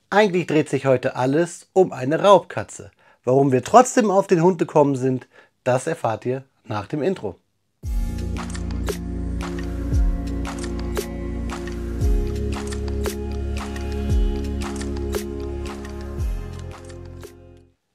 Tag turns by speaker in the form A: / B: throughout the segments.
A: Eigentlich dreht sich heute alles um eine Raubkatze. Warum wir trotzdem auf den Hund gekommen sind, das erfahrt ihr nach dem Intro.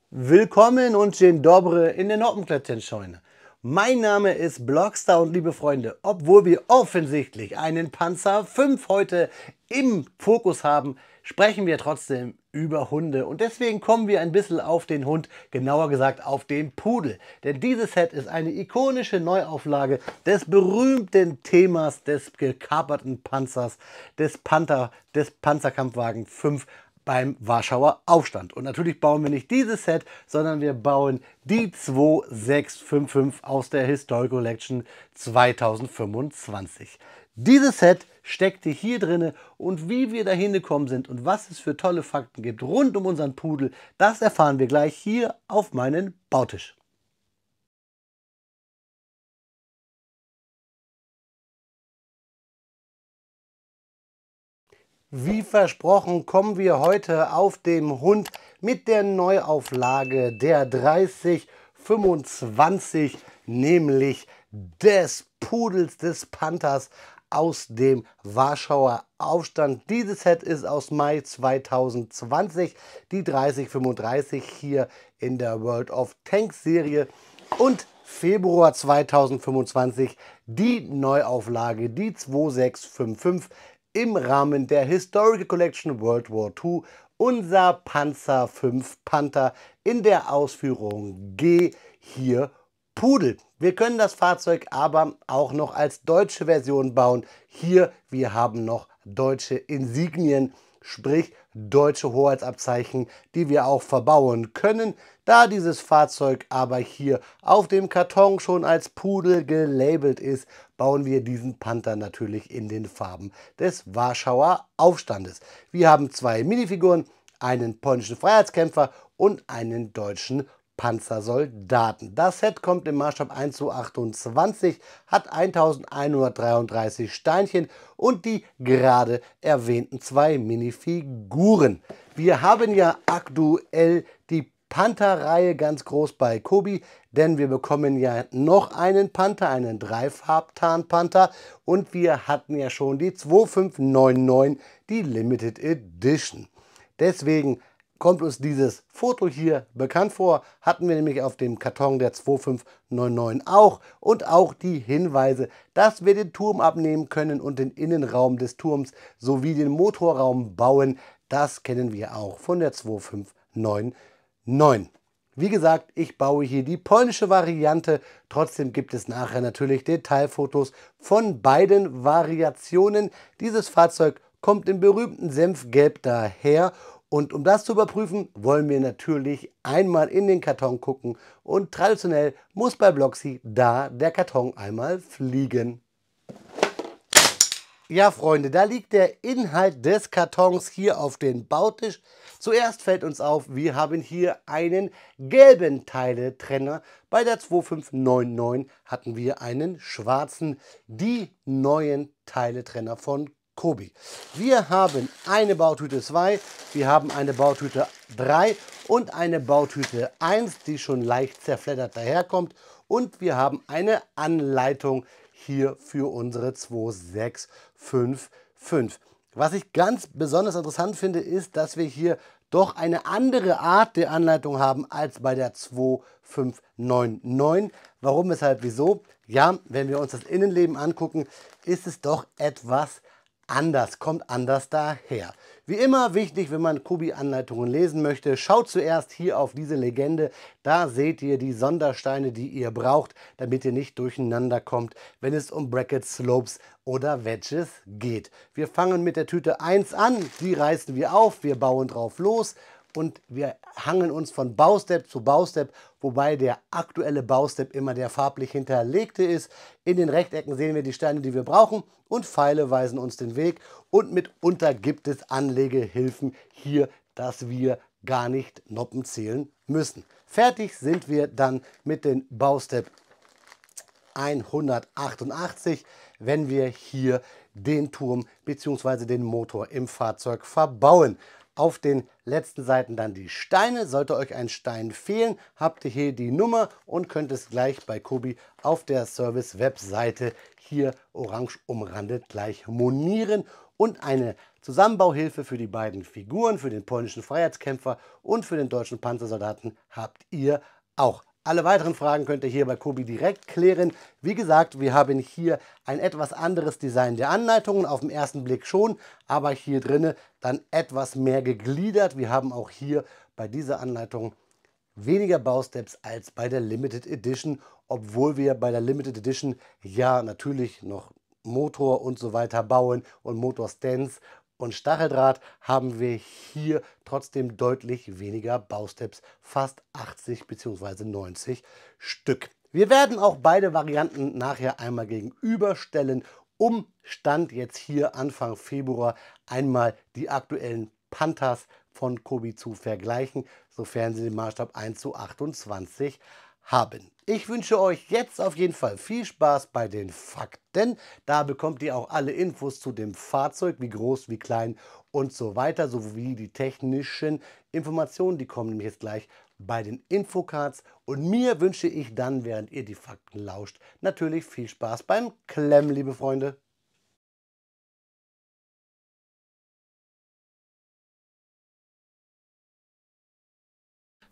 A: Willkommen und Dzień dobry in der Noppenklättchenscheune. Mein Name ist Blockstar und liebe Freunde, obwohl wir offensichtlich einen Panzer 5 heute im Fokus haben, sprechen wir trotzdem über Hunde und deswegen kommen wir ein bisschen auf den Hund, genauer gesagt auf den Pudel. Denn dieses Set ist eine ikonische Neuauflage des berühmten Themas des gekaperten Panzers, des Panzerkampfwagen 5 beim Warschauer Aufstand. Und natürlich bauen wir nicht dieses Set, sondern wir bauen die 2655 aus der Historical Collection 2025. Dieses Set steckte hier drin und wie wir dahin gekommen sind und was es für tolle Fakten gibt rund um unseren Pudel, das erfahren wir gleich hier auf meinem Bautisch. Wie versprochen kommen wir heute auf dem Hund mit der Neuauflage der 3025, nämlich des Pudels, des Panthers aus dem Warschauer Aufstand. Dieses Set ist aus Mai 2020, die 3035 hier in der World of Tanks Serie und Februar 2025 die Neuauflage, die 2655 im Rahmen der Historical Collection World War II, unser Panzer 5 Panther in der Ausführung G hier Pudel. Wir können das Fahrzeug aber auch noch als deutsche Version bauen. Hier, wir haben noch deutsche Insignien, sprich deutsche Hoheitsabzeichen, die wir auch verbauen können. Da dieses Fahrzeug aber hier auf dem Karton schon als Pudel gelabelt ist, bauen wir diesen Panther natürlich in den Farben des Warschauer Aufstandes. Wir haben zwei Minifiguren, einen polnischen Freiheitskämpfer und einen deutschen Panzersoldaten. Das Set kommt im Maßstab 1:28, hat 1133 Steinchen und die gerade erwähnten zwei Minifiguren. Wir haben ja aktuell die Panther-Reihe ganz groß bei Kobi, denn wir bekommen ja noch einen Panther, einen Dreifarbtarn-Panther und wir hatten ja schon die 2599, die Limited Edition. Deswegen kommt uns dieses Foto hier bekannt vor, hatten wir nämlich auf dem Karton der 2599 auch und auch die Hinweise, dass wir den Turm abnehmen können und den Innenraum des Turms sowie den Motorraum bauen. Das kennen wir auch von der 2599. Wie gesagt, ich baue hier die polnische Variante, trotzdem gibt es nachher natürlich Detailfotos von beiden Variationen. Dieses Fahrzeug kommt im berühmten Senfgelb daher. Und um das zu überprüfen, wollen wir natürlich einmal in den Karton gucken und traditionell muss bei Blocksy da der Karton einmal fliegen. Ja, Freunde, da liegt der Inhalt des Kartons hier auf dem Bautisch. Zuerst fällt uns auf, wir haben hier einen gelben Teiletrenner. Bei der 2599 hatten wir einen schwarzen, die neuen Teiletrenner von Kobi. Wir haben eine Bautüte 2, wir haben eine Bautüte 3 und eine Bautüte 1, die schon leicht zerfleddert daherkommt. Und wir haben eine Anleitung hier für unsere 2655. Was ich ganz besonders interessant finde, ist, dass wir hier doch eine andere Art der Anleitung haben als bei der 2599. Warum, weshalb, wieso? Ja, wenn wir uns das Innenleben angucken, ist es doch etwas anders, kommt anders daher. Wie immer wichtig, wenn man Kobi-Anleitungen lesen möchte, schaut zuerst hier auf diese Legende. Da seht ihr die Sondersteine, die ihr braucht, damit ihr nicht durcheinander kommt, wenn es um Brackets, Slopes oder Wedges geht. Wir fangen mit der Tüte 1 an, die reißen wir auf, wir bauen drauf los. Und wir hangeln uns von Baustep zu Baustep, wobei der aktuelle Baustep immer der farblich hinterlegte ist. In den Rechtecken sehen wir die Steine, die wir brauchen und Pfeile weisen uns den Weg. Und mitunter gibt es Anlegehilfen hier, dass wir gar nicht Noppen zählen müssen. Fertig sind wir dann mit den Baustep 188, wenn wir hier den Turm bzw. den Motor im Fahrzeug verbauen. Auf den letzten Seiten dann die Steine. Sollte euch ein Stein fehlen, habt ihr hier die Nummer und könnt es gleich bei Kobi auf der Service-Webseite hier orange umrandet gleich monieren. Und eine Zusammenbauhilfe für die beiden Figuren, für den polnischen Freiheitskämpfer und für den deutschen Panzersoldaten habt ihr auch. Alle weiteren Fragen könnt ihr hier bei Kobi direkt klären. Wie gesagt, wir haben hier ein etwas anderes Design der Anleitungen, auf den ersten Blick schon, aber hier drinne dann etwas mehr gegliedert. Wir haben auch hier bei dieser Anleitung weniger Bausteps als bei der Limited Edition, obwohl wir bei der Limited Edition ja natürlich noch Motor und so weiter bauen und Motorstands und Stacheldraht, haben wir hier trotzdem deutlich weniger Bausteps, fast 80 bzw. 90 Stück. Wir werden auch beide Varianten nachher einmal gegenüberstellen, um Stand jetzt hier Anfang Februar einmal die aktuellen Panthers von Kobi zu vergleichen, sofern sie den Maßstab 1:28 haben. Ich wünsche euch jetzt auf jeden Fall viel Spaß bei den Fakten. Da bekommt ihr auch alle Infos zu dem Fahrzeug, wie groß, wie klein und so weiter, sowie die technischen Informationen. Die kommen nämlich jetzt gleich bei den Infocards. Und mir wünsche ich dann, während ihr die Fakten lauscht, natürlich viel Spaß beim Klemmen, liebe Freunde.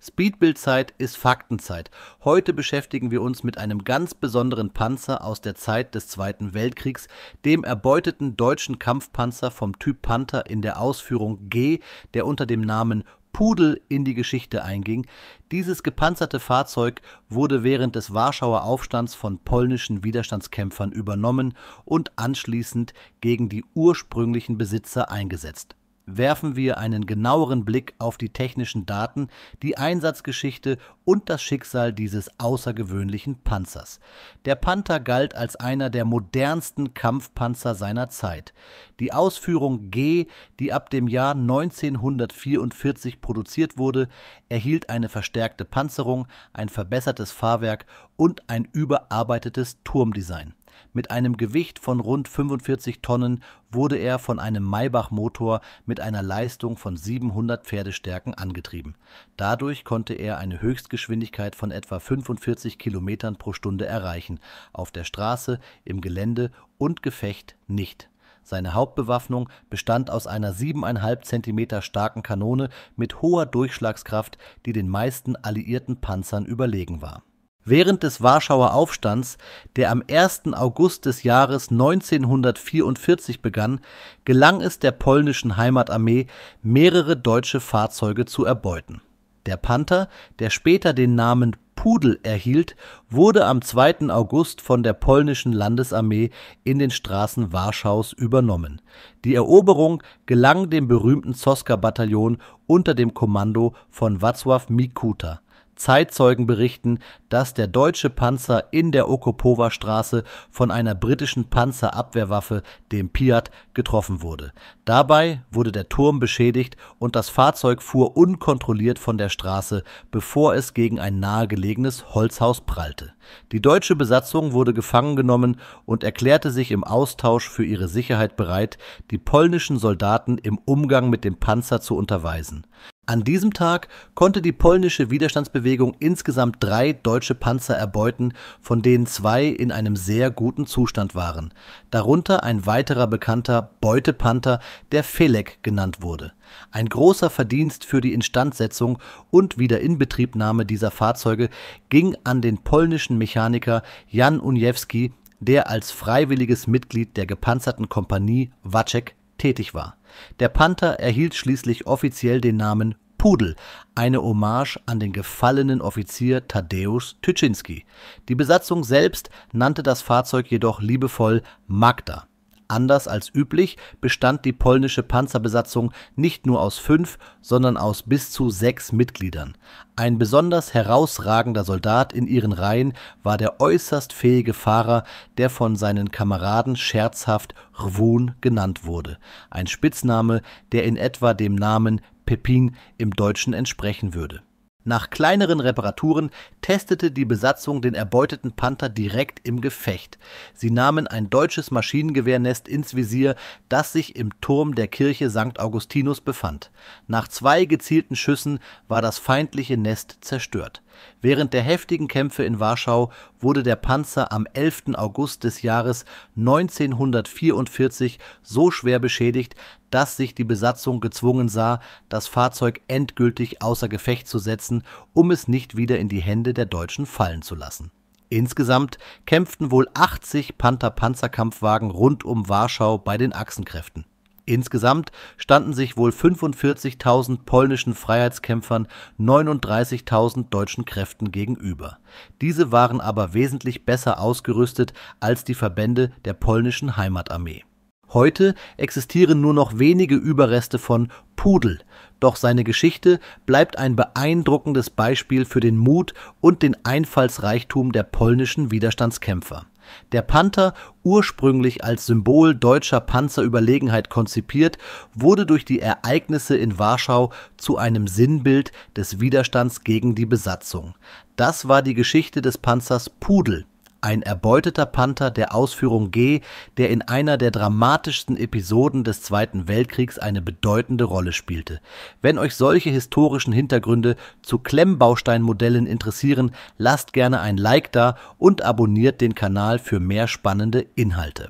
B: Speedbildzeit ist Faktenzeit. Heute beschäftigen wir uns mit einem ganz besonderen Panzer aus der Zeit des Zweiten Weltkriegs, dem erbeuteten deutschen Kampfpanzer vom Typ Panther in der Ausführung G, der unter dem Namen Pudel in die Geschichte einging. Dieses gepanzerte Fahrzeug wurde während des Warschauer Aufstands von polnischen Widerstandskämpfern übernommen und anschließend gegen die ursprünglichen Besitzer eingesetzt. Werfen wir einen genaueren Blick auf die technischen Daten, die Einsatzgeschichte und das Schicksal dieses außergewöhnlichen Panzers. Der Panther galt als einer der modernsten Kampfpanzer seiner Zeit. Die Ausführung G, die ab dem Jahr 1944 produziert wurde, erhielt eine verstärkte Panzerung, ein verbessertes Fahrwerk und ein überarbeitetes Turmdesign. Mit einem Gewicht von rund 45 Tonnen wurde er von einem Maybach-Motor mit einer Leistung von 700 Pferdestärken angetrieben. Dadurch konnte er eine Höchstgeschwindigkeit von etwa 45 Kilometern pro Stunde erreichen, auf der Straße, im Gelände und Gefecht nicht. Seine Hauptbewaffnung bestand aus einer 7,5 cm starken Kanone mit hoher Durchschlagskraft, die den meisten alliierten Panzern überlegen war. Während des Warschauer Aufstands, der am 1. August des Jahres 1944 begann, gelang es der polnischen Heimatarmee, mehrere deutsche Fahrzeuge zu erbeuten. Der Panther, der später den Namen Pudel erhielt, wurde am 2. August von der polnischen Landesarmee in den Straßen Warschaus übernommen. Die Eroberung gelang dem berühmten Zoska-Bataillon unter dem Kommando von Wacław Mikuta. Zeitzeugen berichten, dass der deutsche Panzer in der Okopowa-Straße von einer britischen Panzerabwehrwaffe, dem Piat, getroffen wurde. Dabei wurde der Turm beschädigt und das Fahrzeug fuhr unkontrolliert von der Straße, bevor es gegen ein nahegelegenes Holzhaus prallte. Die deutsche Besatzung wurde gefangen genommen und erklärte sich im Austausch für ihre Sicherheit bereit, die polnischen Soldaten im Umgang mit dem Panzer zu unterweisen. An diesem Tag konnte die polnische Widerstandsbewegung insgesamt 3 deutsche Panzer erbeuten, von denen 2 in einem sehr guten Zustand waren. Darunter ein weiterer bekannter Beutepanther, der Felek genannt wurde. Ein großer Verdienst für die Instandsetzung und Wiederinbetriebnahme dieser Fahrzeuge ging an den polnischen Mechaniker Jan Uniewski, der als freiwilliges Mitglied der gepanzerten Kompanie Wacek tätig war. Der Panther erhielt schließlich offiziell den Namen Pudel, eine Hommage an den gefallenen Offizier Tadeusz Tyszynski. Die Besatzung selbst nannte das Fahrzeug jedoch liebevoll Magda. Anders als üblich bestand die polnische Panzerbesatzung nicht nur aus 5, sondern aus bis zu 6 Mitgliedern. Ein besonders herausragender Soldat in ihren Reihen war der äußerst fähige Fahrer, der von seinen Kameraden scherzhaft Rwun genannt wurde, ein Spitzname, der in etwa dem Namen Pepin im Deutschen entsprechen würde. Nach kleineren Reparaturen testete die Besatzung den erbeuteten Panther direkt im Gefecht. Sie nahmen ein deutsches Maschinengewehrnest ins Visier, das sich im Turm der Kirche St. Augustinus befand. Nach 2 gezielten Schüssen war das feindliche Nest zerstört. Während der heftigen Kämpfe in Warschau wurde der Panzer am 11. August des Jahres 1944 so schwer beschädigt, dass sich die Besatzung gezwungen sah, das Fahrzeug endgültig außer Gefecht zu setzen, um es nicht wieder in die Hände der Deutschen fallen zu lassen. Insgesamt kämpften wohl 80 Panther-Panzerkampfwagen rund um Warschau bei den Achsenkräften. Insgesamt standen sich wohl 45.000 polnischen Freiheitskämpfern 39.000 deutschen Kräften gegenüber. Diese waren aber wesentlich besser ausgerüstet als die Verbände der polnischen Heimatarmee. Heute existieren nur noch wenige Überreste von Pudel, doch seine Geschichte bleibt ein beeindruckendes Beispiel für den Mut und den Einfallsreichtum der polnischen Widerstandskämpfer. Der Panther, ursprünglich als Symbol deutscher Panzerüberlegenheit konzipiert, wurde durch die Ereignisse in Warschau zu einem Sinnbild des Widerstands gegen die Besatzung. Das war die Geschichte des Panzers Pudel, ein erbeuteter Panther der Ausführung G, der in einer der dramatischsten Episoden des Zweiten Weltkriegs eine bedeutende Rolle spielte. Wenn euch solche historischen Hintergründe zu Klemmbausteinmodellen interessieren, lasst gerne ein Like da und abonniert den Kanal für mehr spannende Inhalte.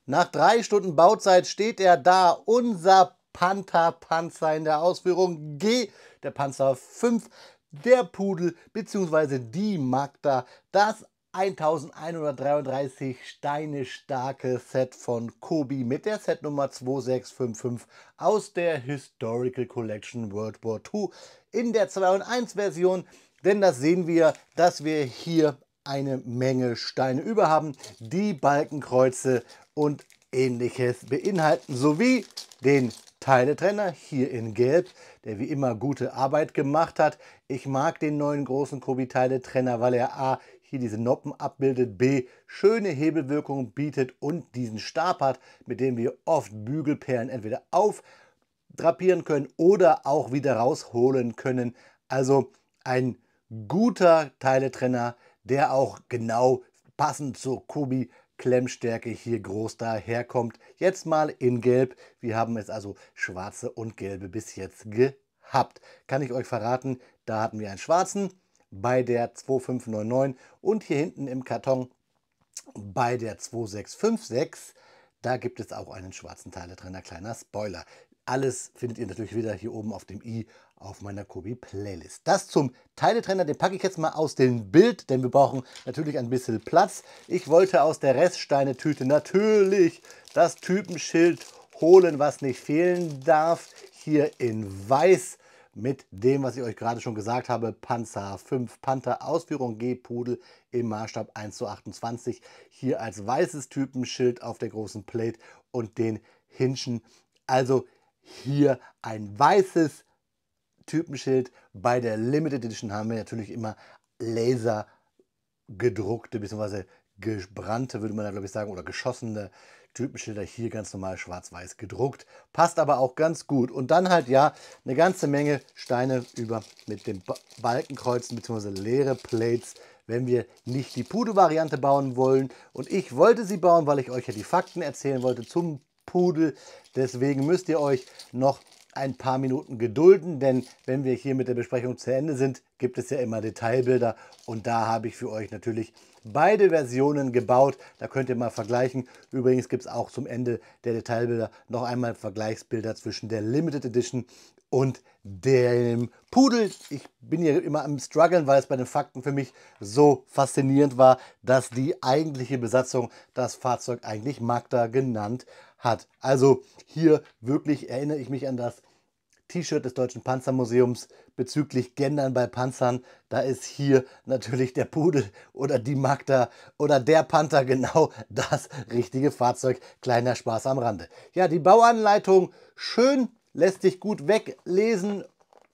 A: Nach 3 Stunden Bauzeit steht er da, unser Panther-Panzer in der Ausführung G, der Panzer 5, der Pudel bzw. die Magda, das 1133 Steine starke Set von Kobi mit der Setnummer 2655 aus der Historical Collection World War II in der 2-in-1 Version, denn das sehen wir, dass wir hier eine Menge Steine über haben, die Balkenkreuze und ähnliches beinhalten, sowie den Teiletrenner hier in Gelb, der wie immer gute Arbeit gemacht hat. Ich mag den neuen großen Kobi-Teiletrenner, weil er A, hier diese Noppen abbildet, B, schöne Hebelwirkung bietet und diesen Stab hat, mit dem wir oft Bügelperlen entweder aufdrapieren können oder auch wieder rausholen können. Also ein guter Teiletrenner, der auch genau passend zur Kobi Klemmstärke hier groß daherkommt. Jetzt mal in Gelb. Wir haben jetzt also schwarze und gelbe bis jetzt gehabt. Kann ich euch verraten, da hatten wir einen schwarzen bei der 2599 und hier hinten im Karton bei der 2656, da gibt es auch einen schwarzen Teiletrenner, kleiner Spoiler. Alles findet ihr natürlich wieder hier oben auf dem i auf meiner Kobi Playlist. Das zum Teiletrenner, den packe ich jetzt mal aus dem Bild, denn wir brauchen natürlich ein bisschen Platz. Ich wollte aus der Reststeinetüte natürlich das Typenschild holen, was nicht fehlen darf. Hier in weiß mit dem, was ich euch gerade schon gesagt habe, Panzer 5 Panther Ausführung G Pudel im Maßstab 1:28. Hier als weißes Typenschild auf der großen Plate und den Hinschen. Also hier ein weißes Typenschild. Bei der Limited Edition haben wir natürlich immer Laser gedruckte bzw. gebrannte, würde man da glaube ich sagen, oder geschossene Typenschilder, hier ganz normal schwarz-weiß gedruckt. Passt aber auch ganz gut. Und dann halt ja eine ganze Menge Steine über mit den Balkenkreuzen bzw. leere Plates, wenn wir nicht die Pudel-Variante bauen wollen. Und ich wollte sie bauen, weil ich euch ja die Fakten erzählen wollte zum Pudel. Deswegen müsst ihr euch noch ein paar Minuten gedulden, denn wenn wir hier mit der Besprechung zu Ende sind, gibt es ja immer Detailbilder und da habe ich für euch natürlich beide Versionen gebaut. Da könnt ihr mal vergleichen. Übrigens gibt es auch zum Ende der Detailbilder noch einmal Vergleichsbilder zwischen der Limited Edition und dem Pudel. Ich bin hier immer am struggeln, weil es bei den Fakten für mich so faszinierend war, dass die eigentliche Besatzung das Fahrzeug eigentlich Magda genannt hat. Also hier wirklich erinnere ich mich an das T-Shirt des Deutschen Panzermuseums bezüglich Gendern bei Panzern. Da ist hier natürlich der Pudel oder die Magda oder der Panther genau das richtige Fahrzeug. Kleiner Spaß am Rande. Ja, die Bauanleitung schön, lässt sich gut weglesen.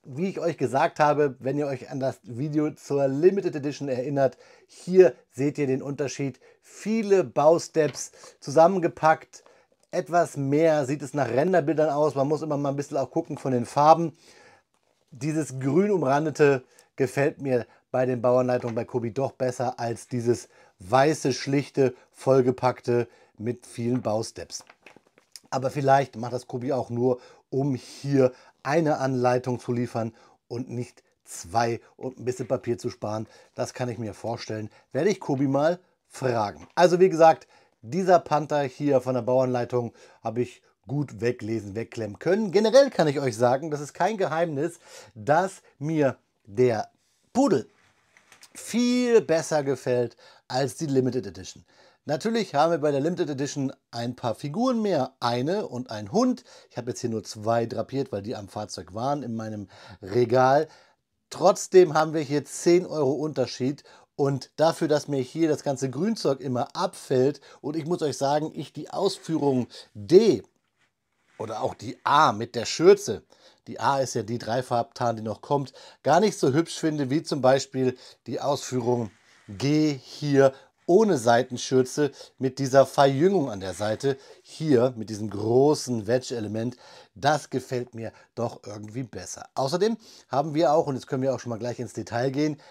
A: Wie ich euch gesagt habe, wenn ihr euch an das Video zur Limited Edition erinnert, hier seht ihr den Unterschied. Viele Bausteps zusammengepackt. Etwas mehr sieht es nach Renderbildern aus. Man muss immer mal ein bisschen auch gucken von den Farben. Dieses grün umrandete gefällt mir bei den Bauanleitungen bei Kobi doch besser als dieses weiße, schlichte, vollgepackte mit vielen Bausteps. Aber vielleicht macht das Kobi auch nur, um hier eine Anleitung zu liefern und nicht zwei und ein bisschen Papier zu sparen. Das kann ich mir vorstellen. Werde ich Kobi mal fragen. Also wie gesagt, dieser Panther hier von der Bauanleitung habe ich gut weglesen, wegklemmen können. Generell kann ich euch sagen, das ist kein Geheimnis, dass mir der Pudel viel besser gefällt als die Limited Edition. Natürlich haben wir bei der Limited Edition ein paar Figuren mehr, eine und ein Hund. Ich habe jetzt hier nur zwei drapiert, weil die am Fahrzeug waren in meinem Regal. Trotzdem haben wir hier 10 Euro Unterschied und dafür, dass mir hier das ganze Grünzeug immer abfällt und ich muss euch sagen, ich die Ausführung D oder auch die A mit der Schürze, die A ist ja die Dreifarbtarn, die noch kommt, gar nicht so hübsch finde, wie zum Beispiel die Ausführung G hier ohne Seitenschürze mit dieser Verjüngung an der Seite, hier mit diesem großen Wedge-Element. Das gefällt mir doch irgendwie besser. Außerdem haben wir auch, und jetzt können wir auch schon mal gleich ins Detail gehen,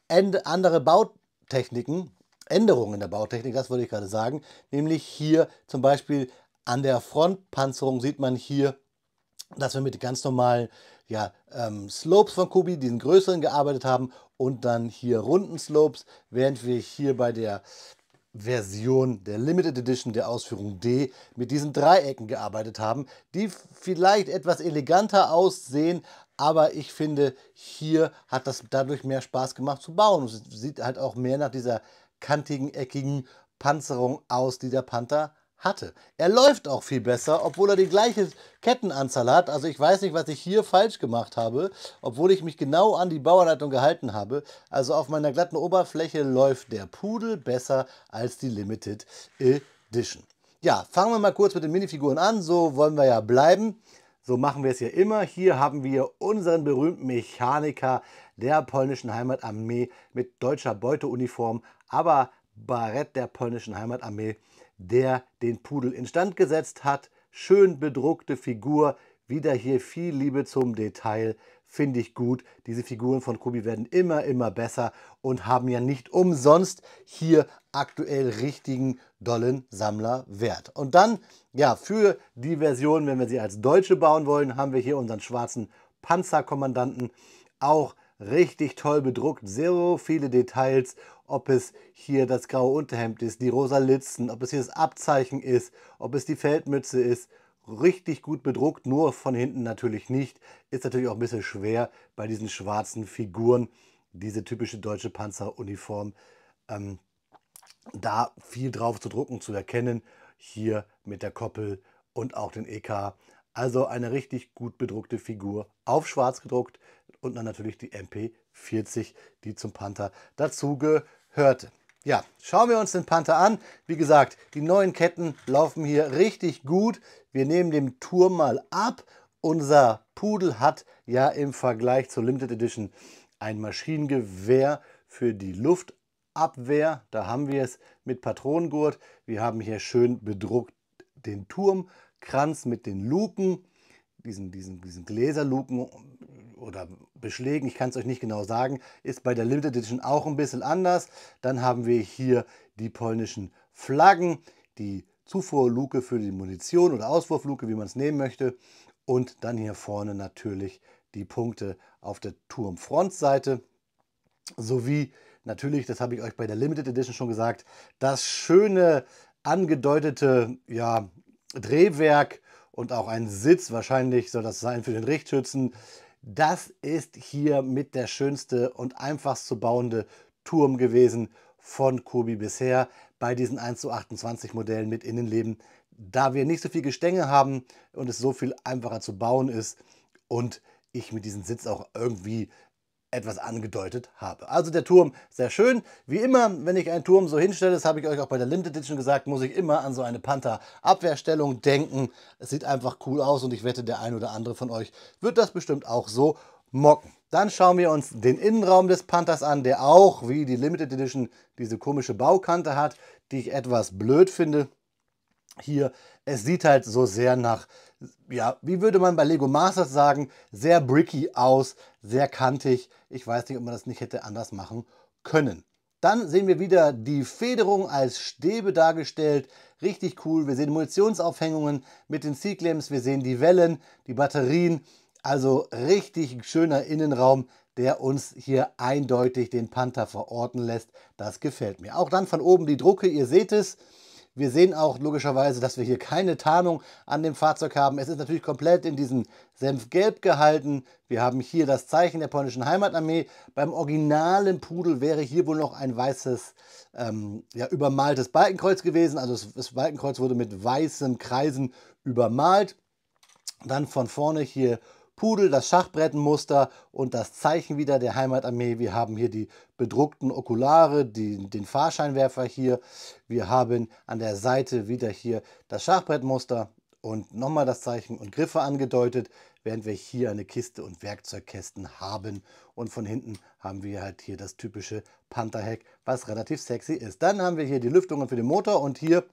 A: andere Bautechniken, Änderungen in der Bautechnik, das wollte ich gerade sagen, nämlich hier zum Beispiel an der Frontpanzerung sieht man hier, dass wir mit ganz normalen Slopes von Kobi, diesen größeren, gearbeitet haben und dann hier runden Slopes, während wir hier bei der Version der Limited Edition der Ausführung D mit diesen Dreiecken gearbeitet haben, die vielleicht etwas eleganter aussehen, aber ich finde, hier hat das dadurch mehr Spaß gemacht zu bauen. Es sieht halt auch mehr nach dieser kantigen, eckigen Panzerung aus, die der Panther hatte. Er läuft auch viel besser, obwohl er die gleiche Kettenanzahl hat. Also ich weiß nicht, was ich hier falsch gemacht habe, obwohl ich mich genau an die Bauanleitung gehalten habe. Also auf meiner glatten Oberfläche läuft der Pudel besser als die Limited Edition. Ja, fangen wir mal kurz mit den Minifiguren an. So wollen wir ja bleiben. So machen wir es ja immer. Hier haben wir unseren berühmten Mechaniker der polnischen Heimatarmee mit deutscher Beuteuniform, aber Barett der polnischen Heimatarmee, der den Pudel instand gesetzt hat. Schön bedruckte Figur, wieder hier viel Liebe zum Detail, finde ich gut. Diese Figuren von Kobi werden immer besser und haben ja nicht umsonst hier aktuell richtigen dollen Sammlerwert. Und dann, ja, für die Version, wenn wir sie als Deutsche bauen wollen, haben wir hier unseren schwarzen Panzerkommandanten, auch richtig toll bedruckt, so viele Details, ob es hier das graue Unterhemd ist, die rosa Litzen, ob es hier das Abzeichen ist, ob es die Feldmütze ist, richtig gut bedruckt, nur von hinten natürlich nicht. Ist natürlich auch ein bisschen schwer bei diesen schwarzen Figuren, diese typische deutsche Panzeruniform, da viel drauf zu drucken, zu erkennen, hier mit der Koppel und auch den EK. Also eine richtig gut bedruckte Figur, auf schwarz gedruckt und dann natürlich die MP40, die zum Panther dazu gehörte. Ja, schauen wir uns den Panther an. Wie gesagt, die neuen Ketten laufen hier richtig gut. Wir nehmen den Turm mal ab. Unser Pudel hat ja im Vergleich zur Limited Edition ein Maschinengewehr für die Luftabwehr. Da haben wir es mit Patronengurt. Wir haben hier schön bedruckt den Turmkranz mit den Luken, diesen Gläserluken oder Beschlägen, ich kann es euch nicht genau sagen, ist bei der Limited Edition auch ein bisschen anders. Dann haben wir hier die polnischen Flaggen, die Zufuhrluke für die Munition oder Auswurfluke, wie man es nehmen möchte. Und dann hier vorne natürlich die Punkte auf der Turmfrontseite. Sowie natürlich, das habe ich euch bei der Limited Edition schon gesagt, das schöne angedeutete Drehwerk und auch ein Sitz, wahrscheinlich soll das sein für den Richtschützen. Das ist hier mit der schönste und einfachst zu bauende Turm gewesen von Kobi bisher bei diesen 1:28 Modellen mit Innenleben, da wir nicht so viel Gestänge haben und es so viel einfacher zu bauen ist und ich mit diesem Sitz auch irgendwie etwas angedeutet habe. Also der Turm sehr schön. Wie immer, wenn ich einen Turm so hinstelle, das habe ich euch auch bei der Limited Edition gesagt, muss ich immer an so eine Panther-Abwehrstellung denken. Es sieht einfach cool aus und ich wette, der ein oder andere von euch wird das bestimmt auch so mocken. Dann schauen wir uns den Innenraum des Panthers an, der auch wie die Limited Edition diese komische Baukante hat, die ich etwas blöd finde. hier, es sieht halt so sehr nach, ja, wie würde man bei Lego Masters sagen, sehr bricky aus, sehr kantig. Ich weiß nicht, ob man das nicht hätte anders machen können. Dann sehen wir wieder die Federung als Stäbe dargestellt. Richtig cool. Wir sehen Munitionsaufhängungen mit den C-Clamps. Wir sehen die Wellen, die Batterien. Also richtig schöner Innenraum, der uns hier eindeutig den Panther verorten lässt. Das gefällt mir. Auch dann von oben die Drucke. Ihr seht es. Wir sehen auch logischerweise, dass wir hier keine Tarnung an dem Fahrzeug haben. Es ist natürlich komplett in diesem Senfgelb gehalten. Wir haben hier das Zeichen der polnischen Heimatarmee. Beim originalen Pudel wäre hier wohl noch ein weißes, ja, übermaltes Balkenkreuz gewesen. Also das Balkenkreuz wurde mit weißen Kreisen übermalt. Dann von vorne hier Pudel, das Schachbrettenmuster und das Zeichen wieder der Heimatarmee. Wir haben hier die bedruckten Okulare, den Fahrscheinwerfer hier. Wir haben an der Seite wieder hier das Schachbrettmuster und nochmal das Zeichen und Griffe angedeutet, während wir hier eine Kiste und Werkzeugkästen haben. Und von hinten haben wir halt hier das typische Panther-Heck, was relativ sexy ist. Dann haben wir hier die Lüftungen für den Motor und hier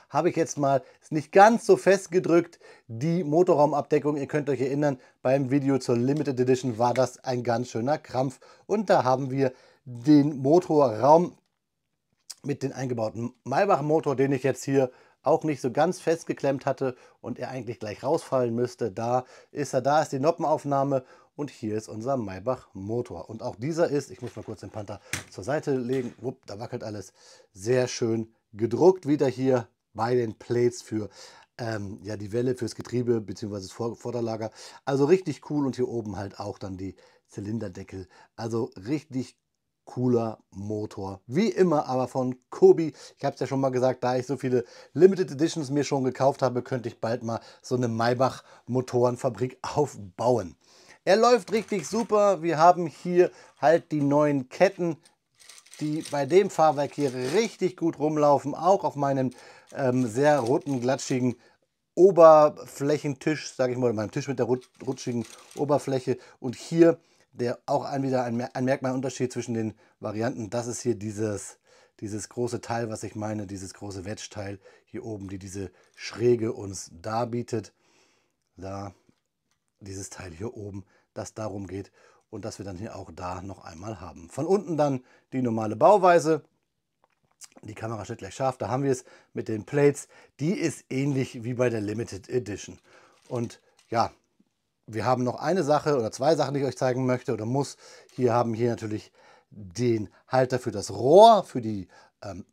A: habe ich jetzt mal, ist nicht ganz so festgedrückt, die Motorraumabdeckung. Ihr könnt euch erinnern, beim Video zur Limited Edition war das ein ganz schöner Krampf. Und da haben wir den Motorraum mit dem eingebauten Maybach-Motor, den ich jetzt hier auch nicht so ganz festgeklemmt hatte und er eigentlich gleich rausfallen müsste. Da ist er, da ist die Noppenaufnahme und hier ist unser Maybach-Motor. Und auch dieser ist, ich muss mal kurz den Panther zur Seite legen, wupp, da wackelt alles, sehr schön gedruckt wieder hier bei den Plates für ja, die Welle fürs Getriebe bzw. das Vorderlager. Also richtig cool und hier oben halt auch dann die Zylinderdeckel. Also richtig cooler Motor. Wie immer aber von Kobi. Ich habe es ja schon mal gesagt, da ich so viele Limited Editions mir schon gekauft habe, könnte ich bald mal so eine Maybach Motorenfabrik aufbauen. Er läuft richtig super. Wir haben hier halt die neuen Ketten, die bei dem Fahrwerk hier richtig gut rumlaufen, auch auf meinem sehr runden, glatschigen Oberflächentisch, sage ich mal, meinem Tisch mit der rutschigen Oberfläche. Und hier der auch wieder ein Merkmalunterschied zwischen den Varianten. Das ist hier dieses große Teil, was ich meine, dieses große Wedge-Teil hier oben, die diese Schräge uns darbietet. Da, dieses Teil hier oben, das darum geht und das wir dann hier auch da noch einmal haben. Von unten dann die normale Bauweise. Die Kamera steht gleich scharf, da haben wir es mit den Plates. Die ist ähnlich wie bei der Limited Edition. Und ja, wir haben noch eine Sache oder zwei Sachen, die ich euch zeigen möchte oder muss. Hier haben wir natürlich den Halter für das Rohr, für die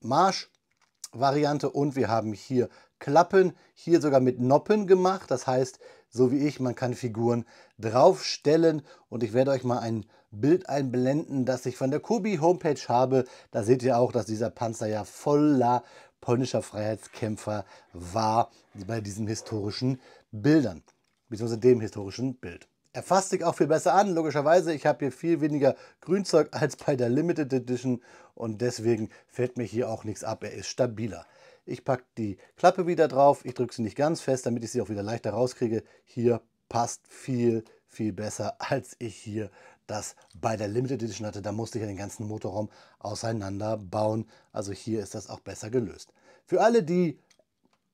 A: Marsch-Variante und wir haben hier Klappen, hier sogar mit Noppen gemacht. Das heißt, so wie ich, man kann Figuren draufstellen und ich werde euch mal ein Bild einblenden, das ich von der Kobi Homepage habe. Da seht ihr auch, dass dieser Panzer ja voller polnischer Freiheitskämpfer war bei diesen historischen Bildern, beziehungsweise dem historischen Bild. Er fasst sich auch viel besser an, logischerweise. Ich habe hier viel weniger Grünzeug als bei der Limited Edition und deswegen fällt mir hier auch nichts ab. Er ist stabiler. Ich packe die Klappe wieder drauf. Ich drücke sie nicht ganz fest, damit ich sie auch wieder leichter rauskriege. Hier passt viel, viel besser, als ich hier das bei der Limited Edition hatte. Da musste ich ja den ganzen Motorraum auseinanderbauen. Also hier ist das auch besser gelöst. Für alle, die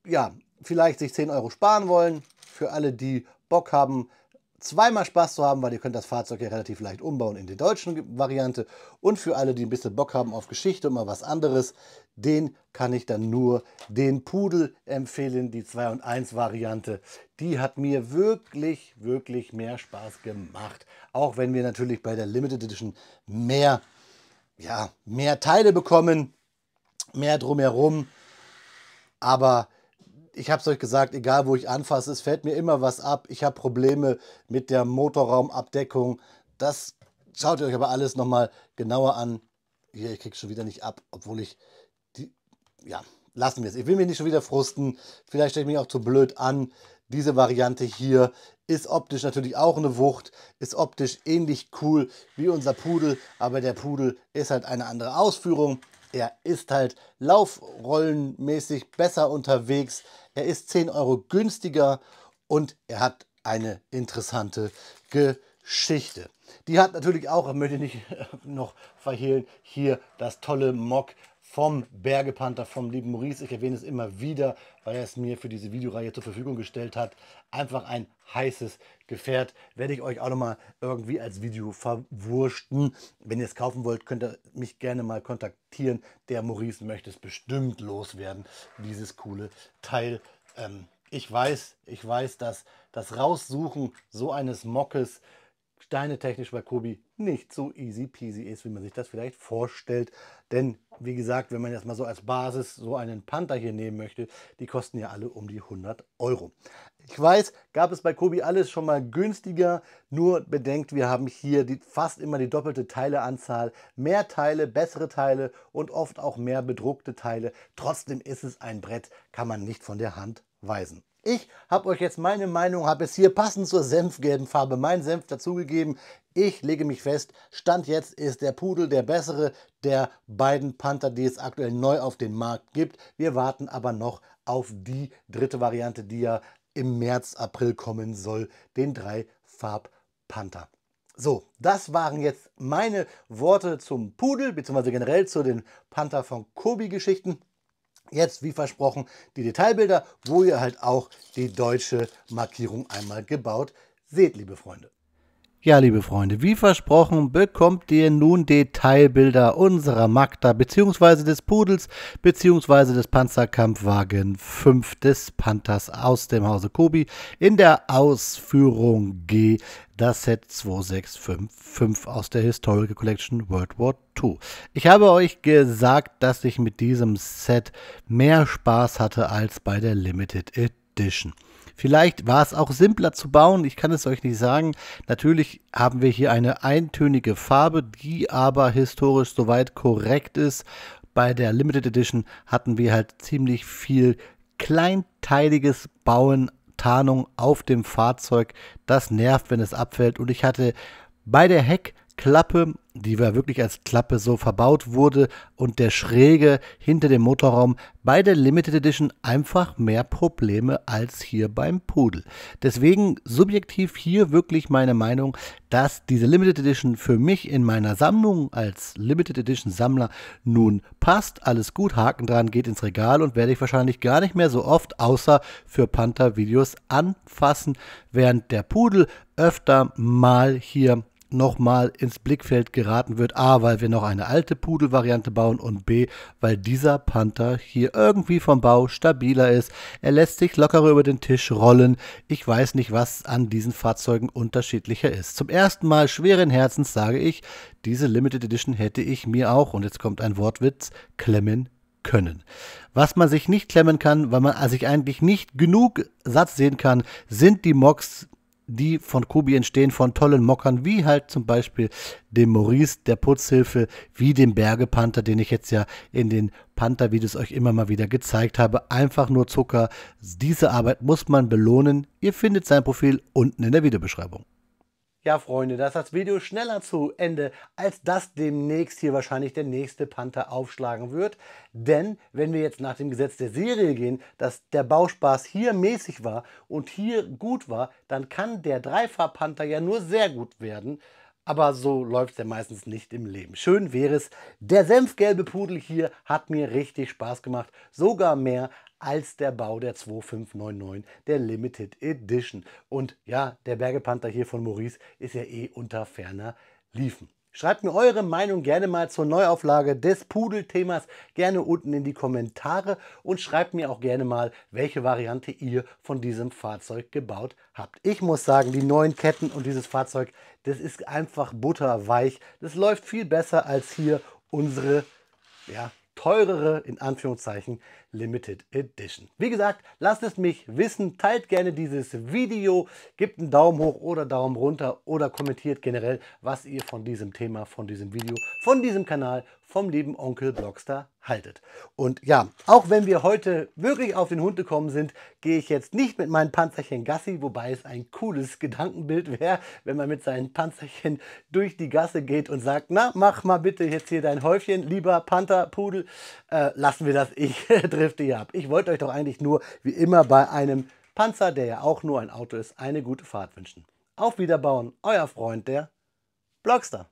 A: ja, vielleicht sich 10 Euro sparen wollen, für alle, die Bock haben, zweimal Spaß zu haben, weil ihr könnt das Fahrzeug ja relativ leicht umbauen in der deutschen Variante und für alle, die ein bisschen Bock haben auf Geschichte und mal was anderes, den kann ich dann nur den Pudel empfehlen, die 2 und 1 Variante. Die hat mir wirklich, wirklich mehr Spaß gemacht, auch wenn wir natürlich bei der Limited Edition mehr, ja, mehr Teile bekommen, mehr drumherum, aber ich habe es euch gesagt, egal wo ich anfasse, es fällt mir immer was ab. Ich habe Probleme mit der Motorraumabdeckung. Das schaut ihr euch aber alles nochmal genauer an. Hier, ich kriege es schon wieder nicht ab, obwohl ich die, ja, lassen wir es. Ich will mich nicht schon wieder frusten. Vielleicht stelle ich mich auch zu blöd an. Diese Variante hier ist optisch natürlich auch eine Wucht, ist optisch ähnlich cool wie unser Pudel, aber der Pudel ist halt eine andere Ausführung. Er ist halt laufrollenmäßig besser unterwegs. Er ist 10 Euro günstiger und er hat eine interessante Geschichte. Die hat natürlich auch, möchte ich nicht noch verhehlen, hier das tolle Mock vom Bergepanther, vom lieben Maurice. Ich erwähne es immer wieder, weil er es mir für diese Videoreihe zur Verfügung gestellt hat. Einfach ein heißes Gefährt. Werde ich euch auch nochmal irgendwie als Video verwurschten. Wenn ihr es kaufen wollt, könnt ihr mich gerne mal kontaktieren. Der Maurice möchte es bestimmt loswerden, dieses coole Teil. Ich weiß, dass das Raussuchen so eines Mockes steinetechnisch bei Kobi nicht so easy peasy ist, wie man sich das vielleicht vorstellt. Denn, wie gesagt, wenn man jetzt mal so als Basis so einen Panther hier nehmen möchte, die kosten ja alle um die 100 Euro. Ich weiß, gab es bei Kobi alles schon mal günstiger, nur bedenkt, wir haben hier fast immer die doppelte Teileanzahl, mehr Teile, bessere Teile und oft auch mehr bedruckte Teile. Trotzdem ist es ein Brett, kann man nicht von der Hand weisen. Ich habe euch jetzt meine Meinung, habe es hier passend zur senfgelben Farbe meinen Senf dazugegeben. Ich lege mich fest, Stand jetzt ist der Pudel der bessere der beiden Panther, die es aktuell neu auf den Markt gibt. Wir warten aber noch auf die dritte Variante, die ja im März, April kommen soll, den Drei-Farb-Panther. So, das waren jetzt meine Worte zum Pudel, beziehungsweise generell zu den Panther von Kobi-Geschichten. Jetzt, wie versprochen, die Detailbilder, wo ihr halt auch die deutsche Markierung einmal gebaut seht, liebe Freunde.
B: Ja, liebe Freunde, wie versprochen bekommt ihr nun Detailbilder unserer Magda bzw. des Pudels bzw. des Panzerkampfwagen 5 des Panthers aus dem Hause Kobi in der Ausführung G, das Set 2655 aus der Historical Collection World War II. Ich habe euch gesagt, dass ich mit diesem Set mehr Spaß hatte als bei der Limited Edition. Vielleicht war es auch simpler zu bauen, ich kann es euch nicht sagen. Natürlich haben wir hier eine eintönige Farbe, die aber historisch soweit korrekt ist. Bei der Limited Edition hatten wir halt ziemlich viel kleinteiliges Bauen, Tarnung auf dem Fahrzeug. Das nervt, wenn es abfällt. Und ich hatte bei der Heckklappe, die ja wirklich als Klappe so verbaut wurde, und der Schräge hinter dem Motorraum bei der Limited Edition einfach mehr Probleme als hier beim Pudel. Deswegen subjektiv hier wirklich meine Meinung, dass diese Limited Edition für mich in meiner Sammlung als Limited Edition Sammler nun passt. Alles gut, Haken dran, geht ins Regal und werde ich wahrscheinlich gar nicht mehr so oft außer für Panther-Videos anfassen, während der Pudel öfter mal hier nochmal ins Blickfeld geraten wird. A, weil wir noch eine alte Pudel-Variante bauen und B, weil dieser Panther hier irgendwie vom Bau stabiler ist. Er lässt sich lockerer über den Tisch rollen. Ich weiß nicht, was an diesen Fahrzeugen unterschiedlicher ist. Zum ersten Mal schweren Herzens sage ich, diese Limited Edition hätte ich mir auch, und jetzt kommt ein Wortwitz, klemmen können. Was man sich nicht klemmen kann, weil man sich eigentlich nicht genug Satz sehen kann, sind die Mocks, die von Kobi entstehen, von tollen Mockern, wie halt zum Beispiel dem Maurice, der Putzhilfe, wie dem Bergepanther, den ich jetzt ja in den Panther-Videos euch immer mal wieder gezeigt habe. Einfach nur Zucker. Diese Arbeit muss man belohnen. Ihr findet sein Profil unten in der Videobeschreibung.
A: Ja, Freunde, da ist das Video schneller zu Ende, als das demnächst hier wahrscheinlich der nächste Panther aufschlagen wird. Denn wenn wir jetzt nach dem Gesetz der Serie gehen, dass der Bauspaß hier mäßig war und hier gut war, dann kann der Dreifach-Panther ja nur sehr gut werden. Aber so läuft es ja meistens nicht im Leben. Schön wäre es. Der senfgelbe Pudel hier hat mir richtig Spaß gemacht. Sogar mehr als der Bau der 2599, der Limited Edition. Und ja, der Bergepanther hier von Maurice ist ja eh unter ferner Liefen. Schreibt mir eure Meinung gerne mal zur Neuauflage des Pudel-Themas gerne unten in die Kommentare und schreibt mir auch gerne mal, welche Variante ihr von diesem Fahrzeug gebaut habt. Ich muss sagen, die neuen Ketten und dieses Fahrzeug, das ist einfach butterweich. Das läuft viel besser als hier unsere, ja, teurere, in Anführungszeichen, Limited Edition. Wie gesagt, lasst es mich wissen, teilt gerne dieses Video, gebt einen Daumen hoch oder Daumen runter oder kommentiert generell, was ihr von diesem Thema, von diesem Video, von diesem Kanal, vom lieben Onkel Blockstar haltet. Und ja, auch wenn wir heute wirklich auf den Hund gekommen sind, gehe ich jetzt nicht mit meinem Panzerchen Gassi, wobei es ein cooles Gedankenbild wäre, wenn man mit seinen Panzerchen durch die Gasse geht und sagt, na, mach mal bitte jetzt hier dein Häufchen, lieber Panther, Pudel, lassen wir das, ich drifte hier ab. Ich wollte euch doch eigentlich nur, wie immer bei einem Panzer, der ja auch nur ein Auto ist, eine gute Fahrt wünschen. Auf Wiederbauen, euer Freund, der Blockstar.